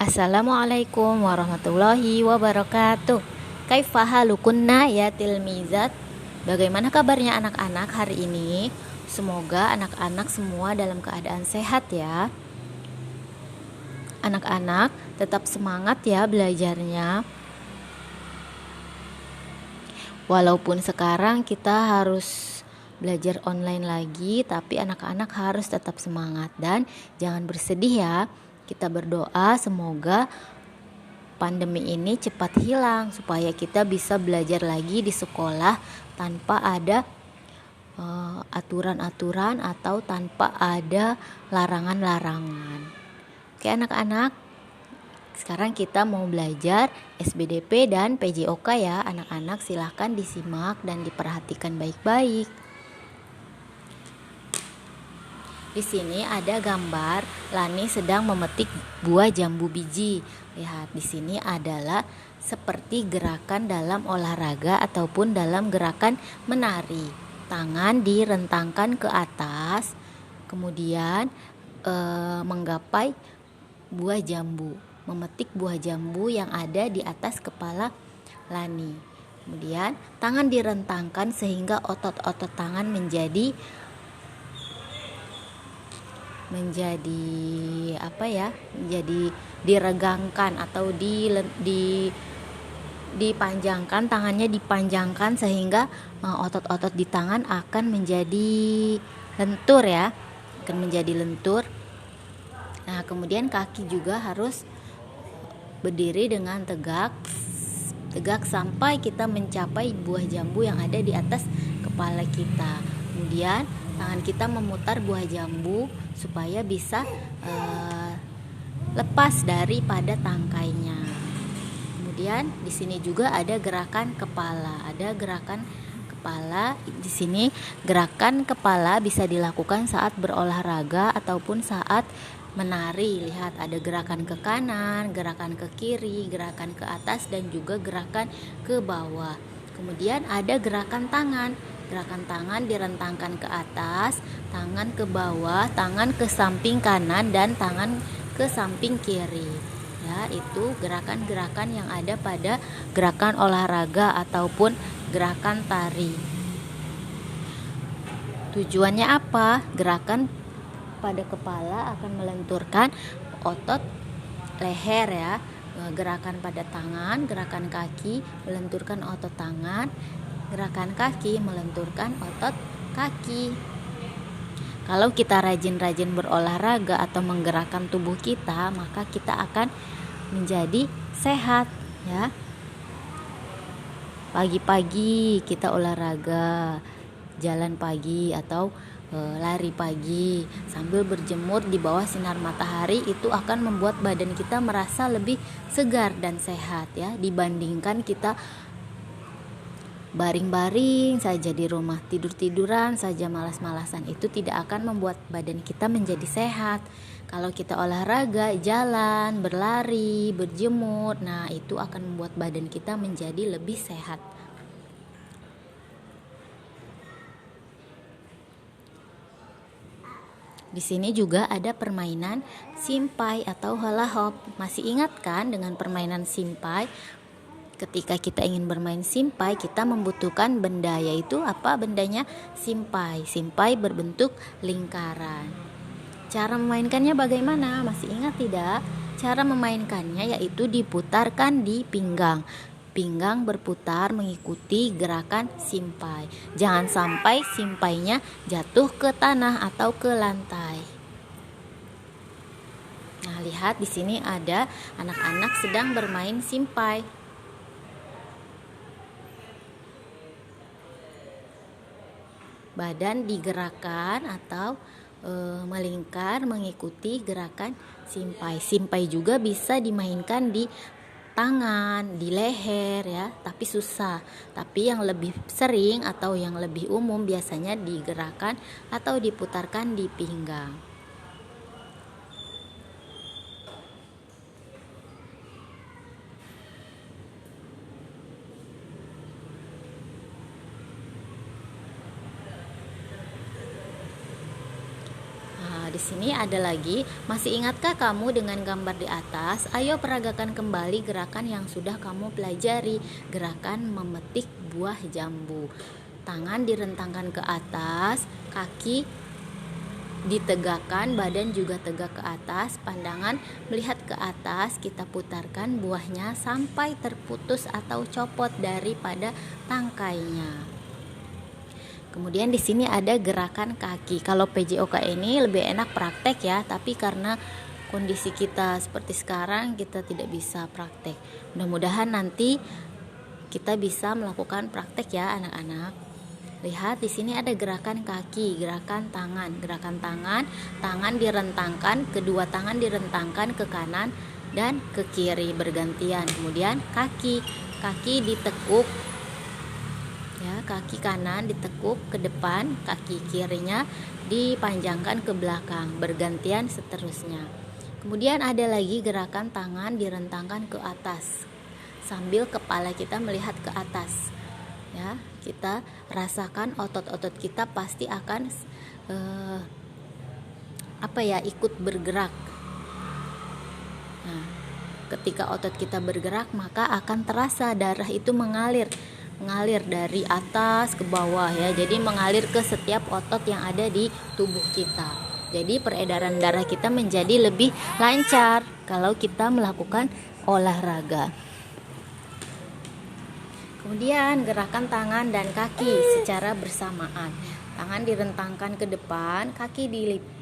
Assalamualaikum warahmatullahi wabarakatuh. Kaifa halukunna ya tilmizat? Bagaimana kabarnya anak-anak hari ini? Semoga anak-anak semua dalam keadaan sehat ya. Anak-anak tetap semangat ya belajarnya. Walaupun sekarang kita harus belajar online lagi, tapi anak-anak harus tetap semangat dan jangan bersedih ya. Kita berdoa semoga pandemi ini cepat hilang supaya kita bisa belajar lagi di sekolah tanpa ada aturan-aturan atau tanpa ada larangan-larangan. Oke anak-anak, sekarang kita mau belajar SBDP dan PJOK ya. Anak-anak silahkan disimak dan diperhatikan baik-baik. Di sini ada gambar Lani sedang memetik buah jambu biji. Lihat, di sini adalah seperti gerakan dalam olahraga ataupun dalam gerakan menari. Tangan direntangkan ke atas, kemudian menggapai buah jambu, memetik buah jambu yang ada di atas kepala Lani. Kemudian tangan direntangkan sehingga otot-otot tangan menjadi diregangkan atau dipanjangkan, tangannya dipanjangkan sehingga otot-otot di tangan akan menjadi lentur ya, Nah, kemudian kaki juga harus berdiri dengan tegak sampai kita mencapai buah jambu yang ada di atas kepala kita. Kemudian tangan kita memutar buah jambu supaya bisa lepas daripada tangkainya. Kemudian di sini juga ada gerakan kepala. Di sini gerakan kepala bisa dilakukan saat berolahraga ataupun saat menari. Lihat, ada gerakan ke kanan, gerakan ke kiri, gerakan ke atas dan juga gerakan ke bawah. Kemudian ada gerakan tangan. Gerakan tangan direntangkan ke atas, tangan ke bawah, tangan ke samping kanan dan tangan ke samping kiri. Ya, itu gerakan-gerakan yang ada pada gerakan olahraga ataupun gerakan tari. Tujuannya apa? Gerakan pada kepala akan melenturkan otot leher ya. Gerakan pada tangan, gerakan kaki melenturkan otot tangan, gerakan kaki melenturkan otot kaki. Kalau kita rajin-rajin berolahraga atau menggerakkan tubuh kita, maka kita akan menjadi sehat ya. Pagi-pagi kita olahraga, jalan pagi atau lari pagi sambil berjemur di bawah sinar matahari, itu akan membuat badan kita merasa lebih segar dan sehat ya, dibandingkan kita baring-baring saja di rumah, tidur-tiduran saja, malas-malasan. Itu tidak akan membuat badan kita menjadi sehat. Kalau kita olahraga, jalan, berlari, berjemur, nah itu akan membuat badan kita menjadi lebih sehat. Di sini juga ada permainan simpai atau hula hoop. Masih ingat kan dengan permainan simpai? Ketika kita ingin bermain simpai, kita membutuhkan benda, yaitu apa bendanya? Simpai. Simpai berbentuk lingkaran. Cara memainkannya bagaimana? Masih ingat tidak? Cara memainkannya yaitu diputarkan di pinggang. Pinggang berputar mengikuti gerakan simpai. Jangan sampai simpainya jatuh ke tanah atau ke lantai. Nah, lihat di sini ada anak-anak sedang bermain simpai. Badan digerakkan atau melingkar mengikuti gerakan simpai. Simpai juga bisa dimainkan di tangan, di leher ya, tapi susah. Tapi yang lebih sering atau yang lebih umum biasanya digerakkan atau diputarkan di pinggang. Di sini ada lagi. Masih ingatkah kamu dengan gambar di atas? Ayo peragakan kembali gerakan yang sudah kamu pelajari. Gerakan memetik buah jambu. Tangan direntangkan ke atas, kaki ditegakkan, badan juga tegak ke atas, pandangan melihat ke atas, kita putarkan buahnya sampai terputus atau copot daripada tangkainya. Kemudian di sini ada gerakan kaki. Kalau PJOK ini lebih enak praktek ya, tapi karena kondisi kita seperti sekarang kita tidak bisa praktek. Mudah-mudahan nanti kita bisa melakukan praktek ya anak-anak. Lihat di sini ada gerakan kaki, gerakan tangan. Gerakan tangan direntangkan, kedua tangan direntangkan ke kanan dan ke kiri bergantian. Kemudian kaki ditekuk ya, kaki kanan ditekuk ke depan, kaki kirinya dipanjangkan ke belakang, bergantian seterusnya. Kemudian ada lagi gerakan tangan direntangkan ke atas sambil kepala kita melihat ke atas. Ya, kita rasakan otot-otot kita pasti akan ikut bergerak. Nah, ketika otot kita bergerak maka akan terasa darah itu mengalir dari atas ke bawah ya. Jadi mengalir ke setiap otot yang ada di tubuh kita. Jadi peredaran darah kita menjadi lebih lancar kalau kita melakukan olahraga. Kemudian gerakan tangan dan kaki secara bersamaan. Tangan direntangkan ke depan, kaki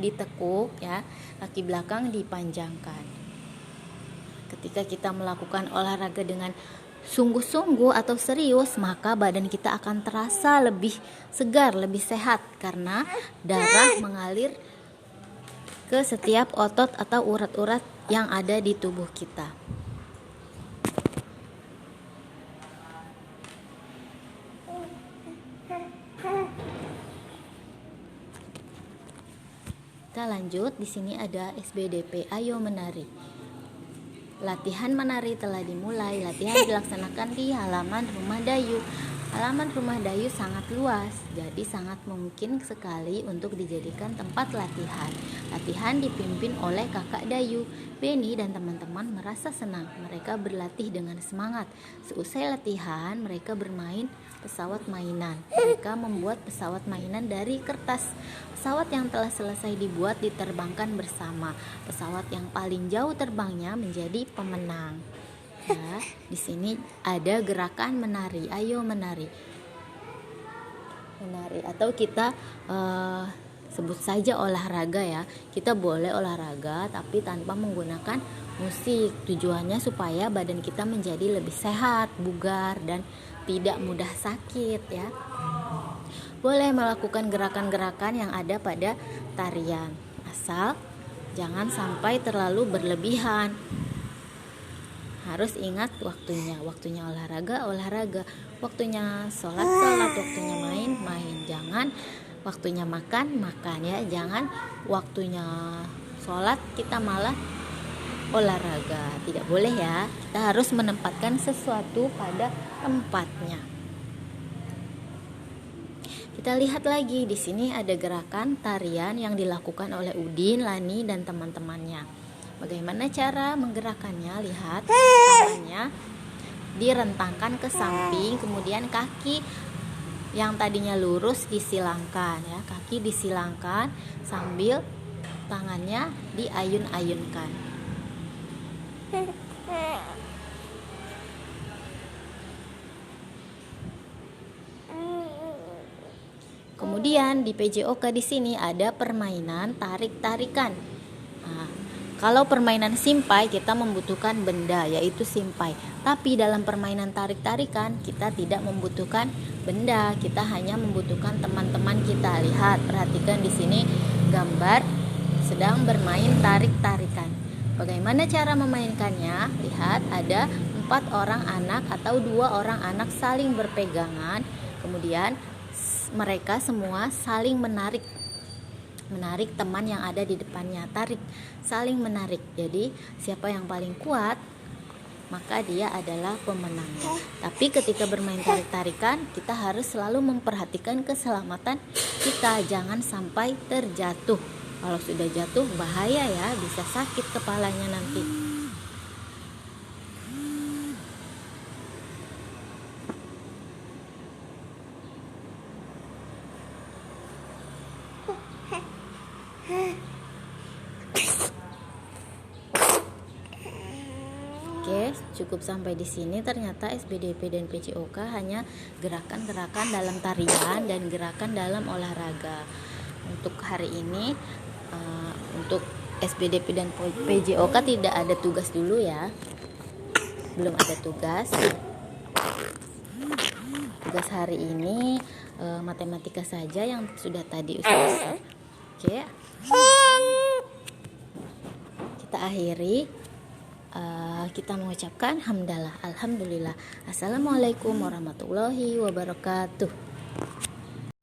ditekuk ya, kaki belakang dipanjangkan. Ketika kita melakukan olahraga dengan sungguh-sungguh atau serius, maka badan kita akan terasa lebih segar, lebih sehat karena darah mengalir ke setiap otot atau urat-urat yang ada di tubuh kita. Kita lanjut, di sini ada SBDP, ayo menari. Latihan menari telah dimulai. Latihan dilaksanakan di halaman rumah Dayu. Halaman rumah Dayu sangat luas, jadi sangat mungkin sekali untuk dijadikan tempat latihan. Latihan dipimpin oleh kakak Dayu. Beni dan teman-teman merasa senang. Mereka berlatih dengan semangat. Seusai latihan, mereka bermain pesawat mainan. Mereka membuat pesawat mainan dari kertas. Pesawat yang telah selesai dibuat diterbangkan bersama. Pesawat yang paling jauh terbangnya menjadi pemenang. Ya, di sini ada gerakan menari. Ayo menari. Menari atau kita sebut saja olahraga ya. Kita boleh olahraga tapi tanpa menggunakan musik. Tujuannya supaya badan kita menjadi lebih sehat, bugar dan tidak mudah sakit ya. Boleh melakukan gerakan-gerakan yang ada pada tarian, asal jangan sampai terlalu berlebihan. Harus ingat waktunya olahraga, waktunya sholat, waktunya main. Jangan waktunya makan ya. Jangan waktunya sholat kita malah olahraga. Tidak boleh ya. Kita harus menempatkan sesuatu pada tempatnya. Kita lihat lagi, di sini ada gerakan tarian yang dilakukan oleh Udin, Lani dan teman-temannya. Bagaimana cara menggerakkannya? Lihat, tangannya direntangkan ke samping, kemudian kaki yang tadinya lurus disilangkan ya. Kaki disilangkan sambil tangannya diayun-ayunkan. Kemudian di PJOK di sini ada permainan tarik-tarikan. Nah, kalau permainan simpai kita membutuhkan benda yaitu simpai. Tapi dalam permainan tarik-tarikan kita tidak membutuhkan benda, kita hanya membutuhkan teman-teman kita. Lihat, perhatikan di sini gambar sedang bermain tarik-tarikan. Bagaimana cara memainkannya? Lihat, ada 4 orang anak atau 2 orang anak saling berpegangan. Kemudian mereka semua saling menarik teman yang ada di depannya. Tarik, saling menarik. Jadi siapa yang paling kuat maka dia adalah pemenangnya. Tapi ketika bermain tarik-tarikan kita harus selalu memperhatikan keselamatan kita, jangan sampai terjatuh. Kalau sudah jatuh bahaya ya, bisa sakit kepalanya nanti. Oke, cukup sampai di sini. Ternyata SBDP dan PJOK hanya gerakan-gerakan dalam tarian dan gerakan dalam olahraga. Untuk hari ini, untuk SBDP dan PJOK tidak ada tugas dulu ya. Belum ada tugas. Tugas hari ini matematika saja yang sudah tadi Ustaz. Oke. Kita akhiri. Kita mengucapkan hamdalah, alhamdulillah. Assalamualaikum warahmatullahi wabarakatuh.